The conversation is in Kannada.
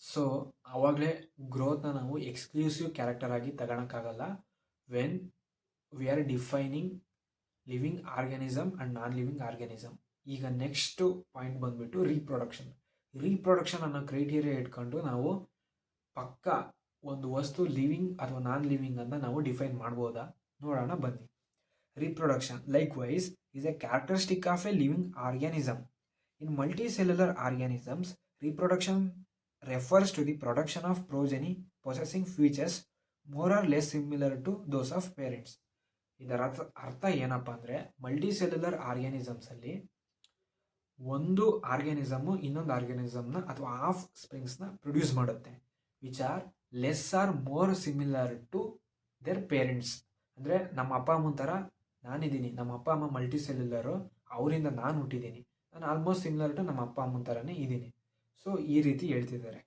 ಸೊ ಆವಾಗಲೇ ಗ್ರೋತ್ನ ನಾವು ಎಕ್ಸ್ಕ್ಲೂಸಿವ್ ಕ್ಯಾರೆಕ್ಟರ್ ಆಗಿ ತಗೊಳಕ್ಕಾಗಲ್ಲ when we are defining living organism and non living organism. ಈಗ ನೆಕ್ಸ್ಟ್ ಪಾಯಿಂಟ್ ಬಂದ್ಬಿಟ್ಟು ರೀಪ್ರೊಡಕ್ಷನ್ ಅನ್ನೋ ಕ್ರೈಟೀರಿಯಾ ಇಟ್ಕೊಂಡು ನಾವು ಪಕ್ಕ ಒಂದು ವಸ್ತು ಲಿವಿಂಗ್ ಅಥವಾ ನಾನ್ ಲಿವಿಂಗ್ ಅಂತ ನಾವು ಡಿಫೈನ್ ಮಾಡ್ಬೋದಾ ನೋಡೋಣ ಬನ್ನಿ. Reproduction, likewise, is a characteristic of a living organism. In multicellular organisms, reproduction refers to the production of progeny possessing features more or less similar to those of parents. ಇದರ ಅರ್ಥ ಏನಪ್ಪ ಅಂದರೆ, ಮಲ್ಟಿಸೆಲ್ಯುಲರ್ ಆರ್ಗ್ಯಾನಿಸಮ್ಸಲ್ಲಿ ಒಂದು ಆರ್ಗ್ಯಾನಿಸಮು ಇನ್ನೊಂದು ಆರ್ಗ್ಯಾನಿಸಮ್ನ ಅಥವಾ ಆಫ್ ಸ್ಪ್ರಿಂಗ್ಸ್ನ ಪ್ರೊಡ್ಯೂಸ್ ಮಾಡುತ್ತೆ, which are less or more similar to their parents. ಅಂದರೆ ನಮ್ಮ ಅಪ್ಪ ಅಮ್ಮನ ಥರ ನಾನಿದ್ದೀನಿ, ನಮ್ಮ ಅಪ್ಪ ಅಮ್ಮ ಮಲ್ಟಿಸೆಲ್ಯುಲರು, ಅವರಿಂದ ನಾನು ಹುಟ್ಟಿದ್ದೀನಿ, ನಾನು ಆಲ್ಮೋಸ್ಟ್ ಸಿಮಿಲರ್ ಟು ನಮ್ಮ ಅಪ್ಪ ಅಮ್ಮನ ಥರನೇ ಇದ್ದೀನಿ. ಸೊ ಈ ರೀತಿ ಹೇಳ್ತಿದ್ದಾರೆ.